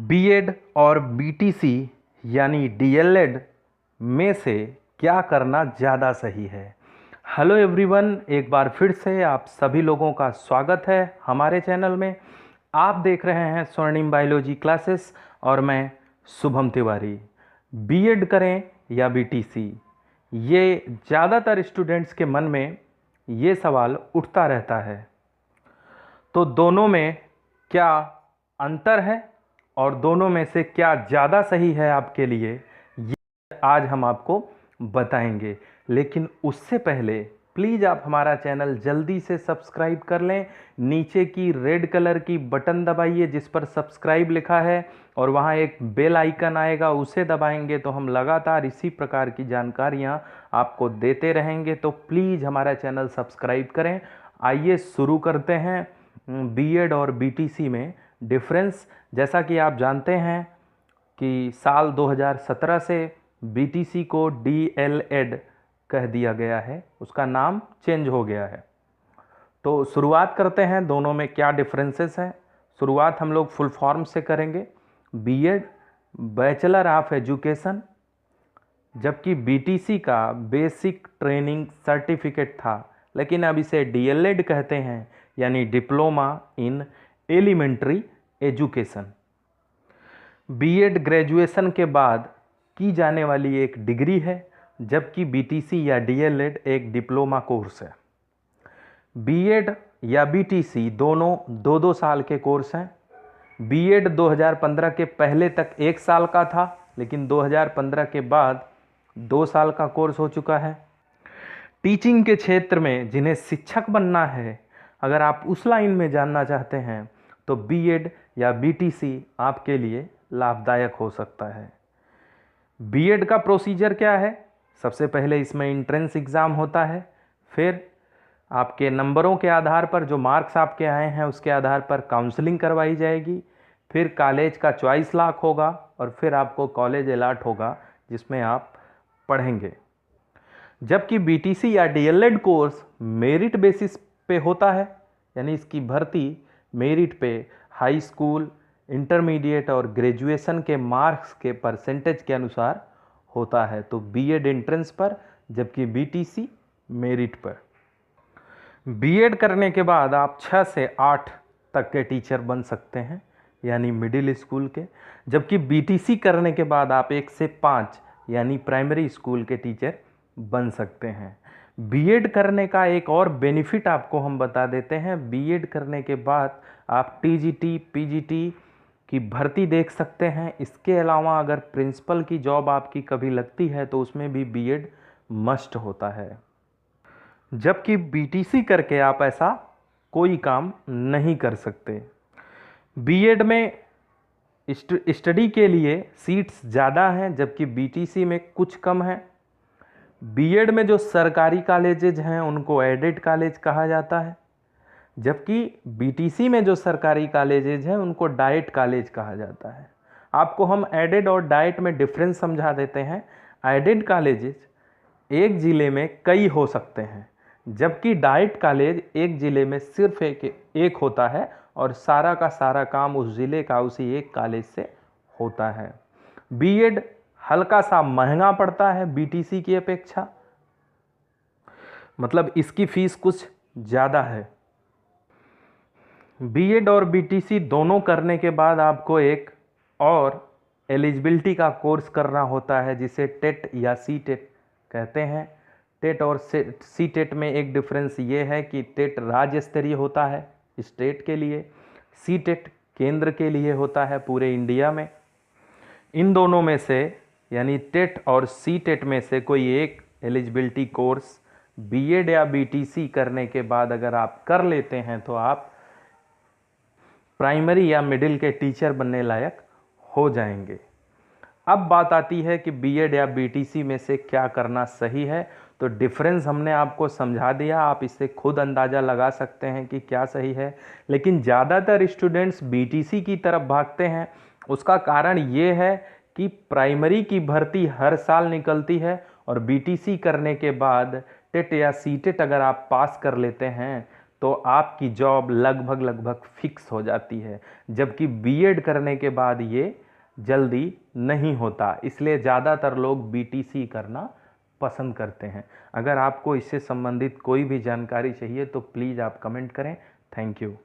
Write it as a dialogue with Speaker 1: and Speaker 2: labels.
Speaker 1: BEd और BTC यानी DElEd में से क्या करना ज़्यादा सही है। हेलो एवरीवन, एक बार फिर से आप सभी लोगों का स्वागत है हमारे चैनल में। आप देख रहे हैं स्वर्णिम बायोलॉजी क्लासेस और मैं शुभम तिवारी। बीएड करें या बीटीसी, ये ज़्यादातर स्टूडेंट्स के मन में ये सवाल उठता रहता है। तो दोनों में क्या अंतर है और दोनों में से क्या ज़्यादा सही है आपके लिए, ये आज हम आपको बताएंगे। लेकिन उससे पहले प्लीज़ आप हमारा चैनल जल्दी से सब्सक्राइब कर लें। नीचे की रेड कलर की बटन दबाइए जिस पर सब्सक्राइब लिखा है और वहाँ एक बेल आइकन आएगा, उसे दबाएंगे तो हम लगातार इसी प्रकार की जानकारियाँ आपको देते रहेंगे। तो प्लीज़ हमारा चैनल सब्सक्राइब करें। आइए शुरू करते हैं बीएड और बीटीसी में डिफरेंस। जैसा कि आप जानते हैं कि साल 2017 से बीटीसी को डीएलएड कह दिया गया है, उसका नाम चेंज हो गया है। तो शुरुआत करते हैं दोनों में क्या डिफरेंसेस हैं। शुरुआत हम लोग फुल फॉर्म से करेंगे। बीएड बैचलर ऑफ एजुकेशन, जबकि बीटीसी का बेसिक ट्रेनिंग सर्टिफिकेट था, लेकिन अब इसे डीएलएड कहते हैं, यानी diploma in elementary education. BEd graduation के बाद की जाने वाली एक डिग्री है, जबकि बीटीसी या डीएलएड एक डिप्लोमा कोर्स है। बीएड या बीटीसी दोनों 2-2 साल के कोर्स हैं। बीएड 2015 के पहले तक 1 साल का था, लेकिन 2015 के बाद 2 साल का कोर्स हो चुका है। टीचिंग के क्षेत्र में जिन्हें शिक्षक बनना है, अगर आप उस लाइन में जानना चाहते हैं तो बीएड या बीटीसी आपके लिए लाभदायक हो सकता है। बीएड का प्रोसीजर क्या है? सबसे पहले इसमें एंट्रेंस एग्ज़ाम होता है, फिर आपके नंबरों के आधार पर, जो मार्क्स आपके आए हैं उसके आधार पर काउंसलिंग करवाई जाएगी, फिर कॉलेज का चॉइस लॉक होगा और फिर आपको कॉलेज अलॉट होगा जिसमें आप पढ़ेंगे। जबकि बीटीसी या डीएलएड कोर्स मेरिट बेसिस पे होता है, यानी इसकी भर्ती मेरिट पे हाई स्कूल, इंटरमीडिएट और ग्रेजुएशन के मार्क्स के परसेंटेज के अनुसार होता है। तो बीएड एंट्रेंस पर, जबकि बीटीसी मेरिट पर। बीएड करने के बाद आप 6 से 8 तक के टीचर बन सकते हैं, यानी मिडिल स्कूल के, जबकि बीटीसी करने के बाद आप 1 से 5 यानी प्राइमरी स्कूल के टीचर बन सकते हैं। बीएड करने का एक और बेनिफिट आपको हम बता देते हैं। बीएड करने के बाद आप टीजीटी, पीजीटी की भर्ती देख सकते हैं। इसके अलावा अगर प्रिंसिपल की जॉब आपकी कभी लगती है तो उसमें भी बीएड मस्ट होता है, जबकि बीटीसी करके आप ऐसा कोई काम नहीं कर सकते। बीएड में स्टडी के लिए सीट्स ज़्यादा हैं, जबकि बीटीसी में कुछ कम है। बीएड में जो सरकारी कॉलेजेज हैं उनको एडेड कॉलेज कहा जाता है, जबकि बीटीसी में जो सरकारी कॉलेजेज हैं उनको डाइट कॉलेज कहा जाता है। आपको हम एडेड और डाइट में डिफरेंस समझा देते हैं। एडेड कॉलेजेज एक ज़िले में कई हो सकते हैं, जबकि डाइट कॉलेज एक ज़िले में सिर्फ एक होता है और सारा का सारा काम उस ज़िले का उसी एक कॉलेज से होता है। बीएड हल्का सा महंगा पड़ता है बीटीसी की अपेक्षा, मतलब इसकी फीस कुछ ज़्यादा है। बीएड और बीटीसी दोनों करने के बाद आपको एक और एलिजिबिलिटी का कोर्स करना होता है, जिसे टेट या सीटेट कहते हैं। टेट और सीटेट में एक डिफरेंस ये है कि टेट राज्य स्तरीय होता है स्टेट के लिए, सीटेट केंद्र के लिए होता है पूरे इंडिया में। इन दोनों में से, यानी टेट और सीटेट में से कोई एक एलिजिबिलिटी कोर्स बीएड या बीटीसी करने के बाद अगर आप कर लेते हैं तो आप प्राइमरी या मिडिल के टीचर बनने लायक हो जाएंगे। अब बात आती है कि बीएड या बीटीसी में से क्या करना सही है। तो डिफरेंस हमने आपको समझा दिया, आप इससे खुद अंदाज़ा लगा सकते हैं कि क्या सही है। लेकिन ज़्यादातर स्टूडेंट्स बीटीसी की तरफ भागते हैं। उसका कारण ये है कि प्राइमरी की भर्ती हर साल निकलती है और बीटीसी करने के बाद टेट या सीटेट अगर आप पास कर लेते हैं तो आपकी जॉब लगभग फिक्स हो जाती है, जबकि बीएड करने के बाद ये जल्दी नहीं होता। इसलिए ज़्यादातर लोग बीटीसी करना पसंद करते हैं। अगर आपको इससे संबंधित कोई भी जानकारी चाहिए तो प्लीज़ आप कमेंट करें। Thank you.